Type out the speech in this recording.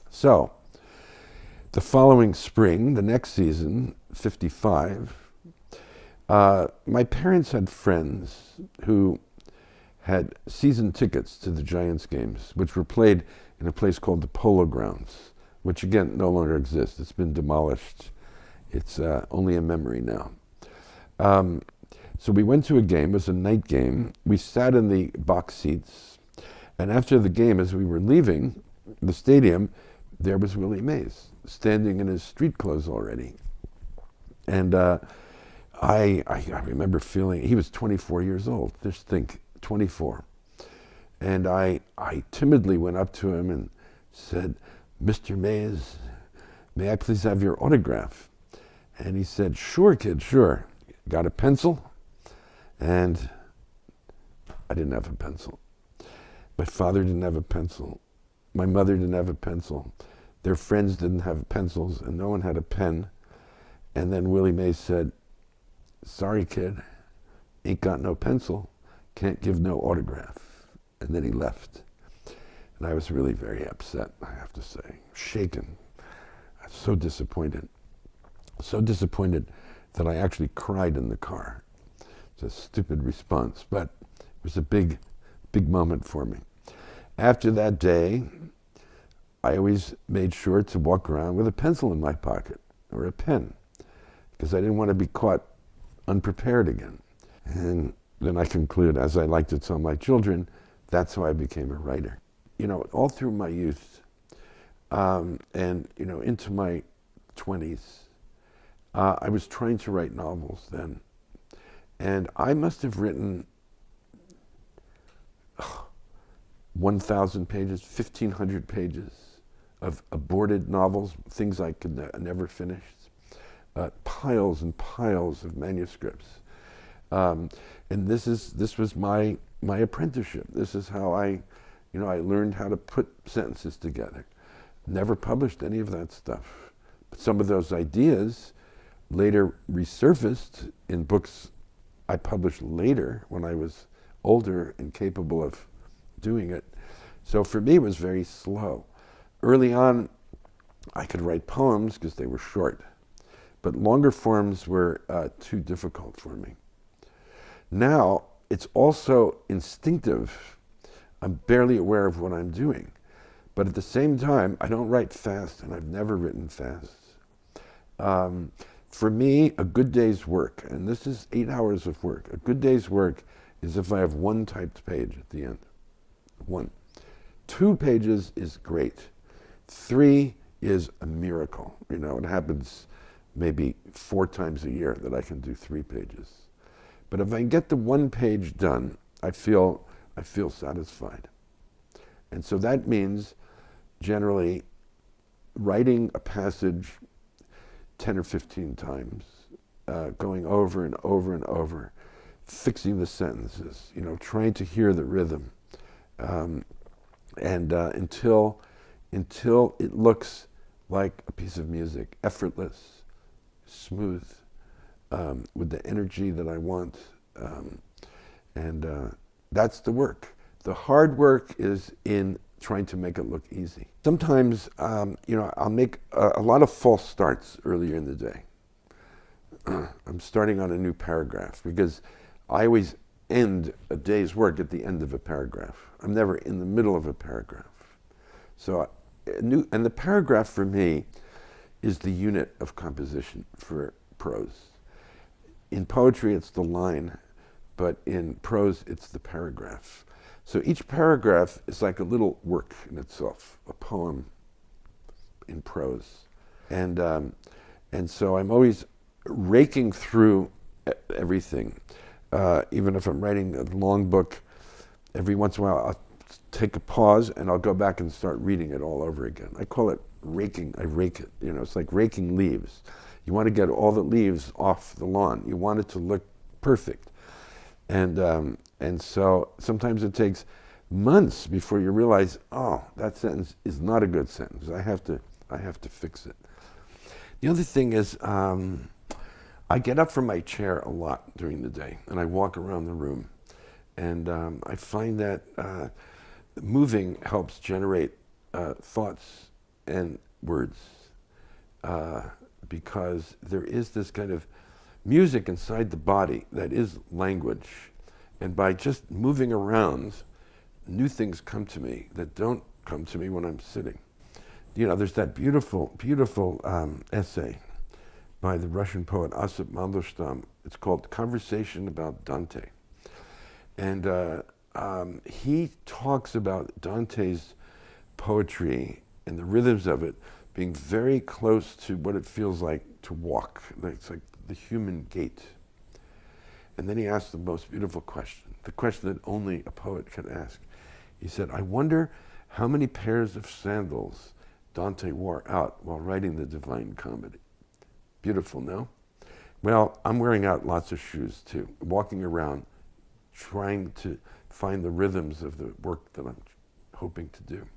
So the following spring, the next season, 55, my parents had friends who had season tickets to the Giants games, which were played in a place called the Polo Grounds, which again no longer exists. It's been demolished. It's only a memory now. So we went to a game. It was a night game. We sat in the box seats, and after the game, as we were leaving the stadium, there was Willie Mays standing in his street clothes already. And I remember feeling, he was 24 years old. Just think, 24. And I timidly went up to him and said, "Mr. Mays, may I please have your autograph?" And he said, "Sure, kid, sure." Got a pencil? And I didn't have a pencil. My father didn't have a pencil. My mother didn't have a pencil. Their friends didn't have pencils, and no one had a pen. And then Willie Mays said, "Sorry, kid, ain't got no pencil, can't give no autograph." And then he left. And I was really very upset, I have to say, shaken. I was so disappointed. So disappointed that I actually cried in the car. It's a stupid response, but it was a big, big moment for me. After that day, I always made sure to walk around with a pencil in my pocket or a pen, because I didn't want to be caught unprepared again. And then I conclude, as I like to tell my children, that's how I became a writer. You know, all through my youth and, you know, into my 20s, I was trying to write novels then. And I must have written 1,000 pages, 1,500 pages of aborted novels, things I could never finish, piles and piles of manuscripts. And this was my apprenticeship. This is how I learned how to put sentences together. Never published any of that stuff. But some of those ideas later resurfaced in books I published later when I was older and capable of doing it. So for me, it was very slow. Early on, I could write poems because they were short, but longer forms were too difficult for me. Now, it's also instinctive. I'm barely aware of what I'm doing. But at the same time, I don't write fast, and I've never written fast. For me, a good day's work, and this is 8 hours of work, a good day's work is if I have one typed page at the end. 1. 2 pages is great. 3 is a miracle. You know, it happens maybe 4 times a year that I can do 3 pages. But if I can get the 1 page done, I feel satisfied. And so that means generally writing a passage 10 or 15 times, going over and over and over, fixing the sentences, you know, trying to hear the rhythm, and until it looks like a piece of music, effortless, smooth, with the energy that I want, and that's the work. The hard work is in trying to make it look easy. Sometimes, I'll make a lot of false starts earlier in the day. I'm starting on a new paragraph because I always end a day's work at the end of a paragraph. I'm never in the middle of a paragraph. So, and the paragraph for me is the unit of composition for prose. In poetry, it's the line, but in prose, it's the paragraph. So each paragraph is like a little work in itself, a poem in prose. And so I'm always raking through everything. Even if I'm writing a long book, every once in a while I'll take a pause and I'll go back and start reading it all over again. I call it raking. I rake it. You know, it's like raking leaves. You want to get all the leaves off the lawn. You want it to look perfect. And so sometimes it takes months before you realize, oh, that sentence is not a good sentence. I have to fix it. The other thing is, I get up from my chair a lot during the day, and I walk around the room. And I find that moving helps generate thoughts and words, because there is this kind of music inside the body that is language. And by just moving around, new things come to me that don't come to me when I'm sitting. You know, there's that beautiful, beautiful essay by the Russian poet Auster Speaks. It's called Conversation About Dante. And he talks about Dante's poetry and the rhythms of it being very close to what it feels like to walk. It's like the human gait. And then he asked the most beautiful question, the question that only a poet can ask. He said, I wonder how many pairs of sandals Dante wore out while writing the Divine Comedy. Beautiful, no? Well, I'm wearing out lots of shoes too, walking around, trying to find the rhythms of the work that I'm hoping to do.